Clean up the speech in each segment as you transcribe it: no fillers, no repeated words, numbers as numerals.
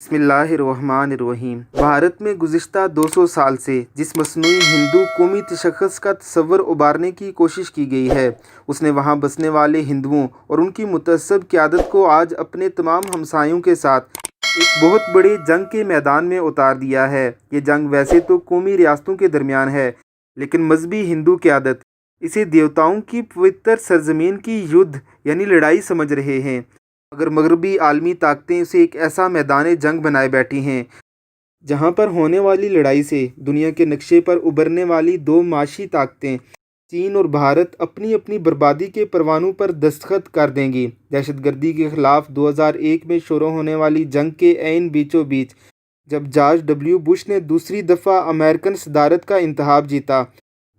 بسم اللہ الرحمن الرحیم۔ بھارت میں گزشتہ 200 سال سے جس مصنوعی ہندو قومی تشخص کا تصور ابھارنے کی کوشش کی گئی ہے، اس نے وہاں بسنے والے ہندوؤں اور ان کی متعصب قیادت کو آج اپنے تمام ہمسایوں کے ساتھ ایک بہت بڑے جنگ کے میدان میں اتار دیا ہے۔ یہ جنگ ویسے تو قومی ریاستوں کے درمیان ہے، لیکن مذہبی ہندو قیادت اسے دیوتاؤں کی پوتر سرزمین کی یدھ یعنی لڑائی سمجھ رہے ہیں، مگر مغربی عالمی طاقتیں اسے ایک ایسا میدان جنگ بنائے بیٹھی ہیں جہاں پر ہونے والی لڑائی سے دنیا کے نقشے پر ابھرنے والی دو معاشی طاقتیں چین اور بھارت اپنی اپنی بربادی کے پروانوں پر دستخط کر دیں گی۔ دہشت گردی کے خلاف 2001 میں شروع ہونے والی جنگ کے عین بیچوں بیچ جب جارج ڈبلیو بش نے دوسری دفعہ امریکن صدارت کا انتخاب جیتا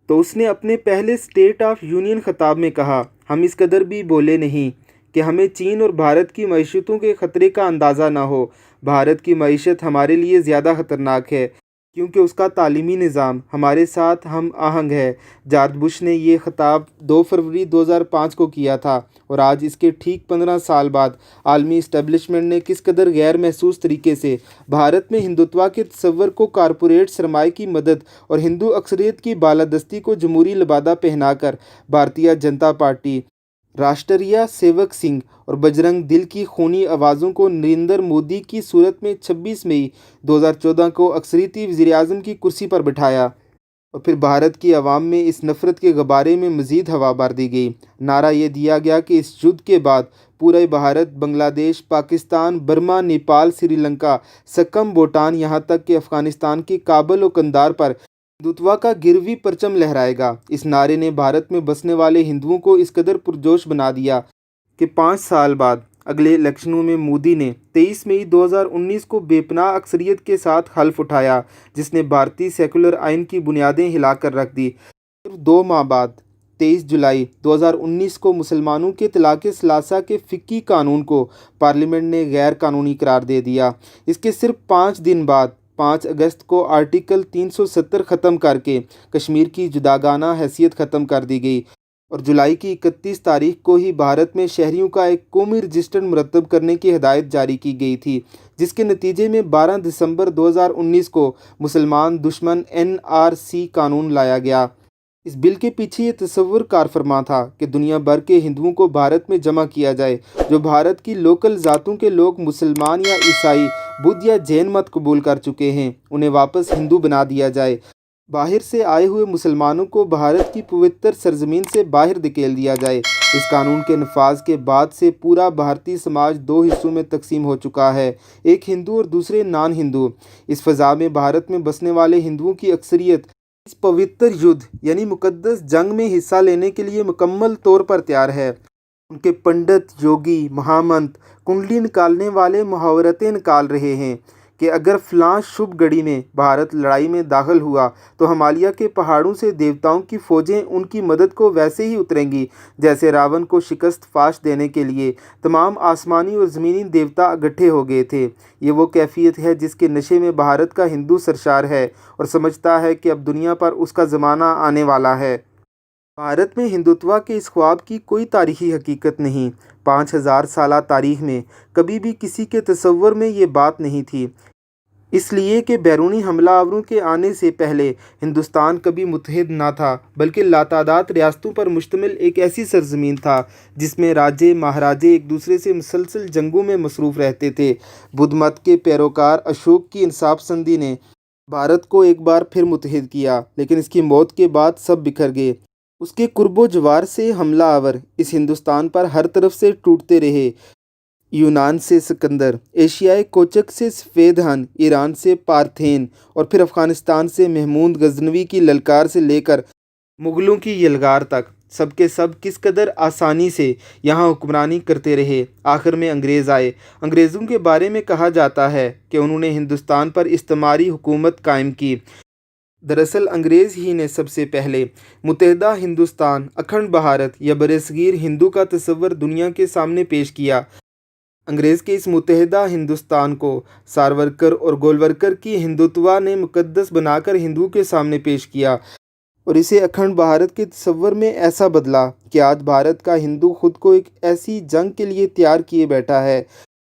تو اس نے اپنے پہلے اسٹیٹ آف یونین خطاب میں کہا، ہم اس قدر بھی بولے نہیں کہ ہمیں چین اور بھارت کی معیشتوں کے خطرے کا اندازہ نہ ہو۔ بھارت کی معیشت ہمارے لیے زیادہ خطرناک ہے کیونکہ اس کا تعلیمی نظام ہمارے ساتھ ہم آہنگ ہے۔ جارج بش نے یہ خطاب 2 فروری 2005 کو کیا تھا، اور آج اس کے ٹھیک 15 سال بعد عالمی اسٹیبلشمنٹ نے کس قدر غیر محسوس طریقے سے بھارت میں ہندوتوا کے تصور کو کارپوریٹ سرمایہ کی مدد اور ہندو اکثریت کی بالادستی کو جمہوری لبادہ پہنا کر بھارتیہ جنتا پارٹی، راشٹریہ سیوک سنگھ اور بجرنگ دل کی خونی آوازوں کو نریندر مودی کی صورت میں 26 مئی 2014 کو اکثریتی وزیر اعظم کی کرسی پر بٹھایا، اور پھر بھارت کی عوام میں اس نفرت کے غبارے میں مزید ہوا بھر دی گئی۔ نعرہ یہ دیا گیا کہ اس یدھ کے بعد پورا بھارت، بنگلہ دیش، پاکستان، برما، نیپال، سری لنکا، سکم، بھوٹان، یہاں تک کہ افغانستان کے کابل و قندھار پر ہندوتوا کا گروی پرچم لہرائے گا۔ اس نعرے نے بھارت میں بسنے والے ہندوؤں کو اس قدر پرجوش بنا دیا کہ 5 سال بعد اگلے الیکشنوں میں مودی نے 23 مئی 2019 کو بے پناہ اکثریت کے ساتھ حلف اٹھایا، جس نے بھارتی سیکولر آئین کی بنیادیں ہلا کر رکھ دی۔ صرف 2 ماہ بعد 23 جولائی 2019 کو مسلمانوں کے طلاق ثلاثہ کے فقہی قانون کو پارلیمنٹ نے غیر قانونی قرار دے دیا۔ اس کے صرف 5 دن بعد 5 اگست کو آرٹیکل 370 ختم کر کے کشمیر کی جداگانہ حیثیت ختم کر دی گئی، اور جولائی کی 31 تاریخ کو ہی بھارت میں شہریوں کا ایک قومی رجسٹر مرتب کرنے کی ہدایت جاری کی گئی تھی، جس کے نتیجے میں 12 دسمبر 2019 کو مسلمان دشمن NRC قانون لایا گیا۔ اس بل کے پیچھے یہ تصور کار فرما تھا کہ دنیا بھر کے ہندوؤں کو بھارت میں جمع کیا جائے۔ جو بھارت کی لوکل ذاتوں کے لوگ مسلمان یا عیسائی، بدھ یا جین مت قبول کر چکے ہیں، انہیں واپس ہندو بنا دیا جائے۔ باہر سے آئے ہوئے مسلمانوں کو بھارت کی پوتر سرزمین سے باہر دھکیل دیا جائے۔ اس قانون کے نفاذ کے بعد سے پورا بھارتی سماج 2 حصوں میں تقسیم ہو چکا ہے، ایک ہندو اور دوسرے نان ہندو۔ اس فضا میں بھارت میں بسنے والے ہندوؤں کی اکثریت اس پوتر یدھ یعنی مقدس جنگ میں حصہ لینے کے لیے مکمل طور پر تیار ہے۔ ان کے پنڈت، یوگی، مہامنت، کنڈلی نکالنے والے محاورتیں نکال رہے ہیں کہ اگر فلاں شبھ گھڑی میں بھارت لڑائی میں داخل ہوا تو ہمالیہ کے پہاڑوں سے دیوتاؤں کی فوجیں ان کی مدد کو ویسے ہی اتریں گی جیسے راون کو شکست فاش دینے کے لیے تمام آسمانی اور زمینی دیوتا اکٹھے ہو گئے تھے۔ یہ وہ کیفیت ہے جس کے نشے میں بھارت کا ہندو سرشار ہے اور سمجھتا ہے کہ اب دنیا پر اس کا زمانہ آنے والا ہے۔ بھارت میں ہندوتوا کے اس خواب کی کوئی تاریخی حقیقت نہیں۔ 5000 سالہ تاریخ میں کبھی بھی کسی کے تصور میں یہ بات نہیں تھی، اس لیے کہ بیرونی حملہ آوروں کے آنے سے پہلے ہندوستان کبھی متحد نہ تھا، بلکہ لاتعداد ریاستوں پر مشتمل ایک ایسی سرزمین تھا جس میں راجے مہاراجے ایک دوسرے سے مسلسل جنگوں میں مصروف رہتے تھے۔ بدھ مت کے پیروکار اشوک کی انصاف پسندی نے بھارت کو ایک بار پھر متحد کیا، لیکن اس کی موت کے بعد سب بکھر گئے۔ اس کے قرب و جوار سے حملہ آور اس ہندوستان پر ہر طرف سے ٹوٹتے رہے۔ یونان سے سکندر، ایشیائے کوچک سے سفید ہن، ایران سے پارتھین، اور پھر افغانستان سے محمود غزنوی کی للکار سے لے کر مغلوں کی یلغار تک، سب کے سب کس قدر آسانی سے یہاں حکمرانی کرتے رہے۔ آخر میں انگریز آئے۔ انگریزوں کے بارے میں کہا جاتا ہے کہ انہوں نے ہندوستان پر استعماری حکومت قائم کی۔ دراصل انگریز ہی نے سب سے پہلے متحدہ ہندوستان، اکھنڈ بھارت یا برصغیر ہندو کا تصور دنیا کے سامنے پیش کیا۔ انگریز کے اس متحدہ ہندوستان کو ساورکر اور گولولکر کی ہندوتوا نے مقدس بنا کر ہندوؤں کے سامنے پیش کیا، اور اسے اکھنڈ بھارت کے تصور میں ایسا بدلا کہ آج بھارت کا ہندو خود کو ایک ایسی جنگ کے لیے تیار کیے بیٹھا ہے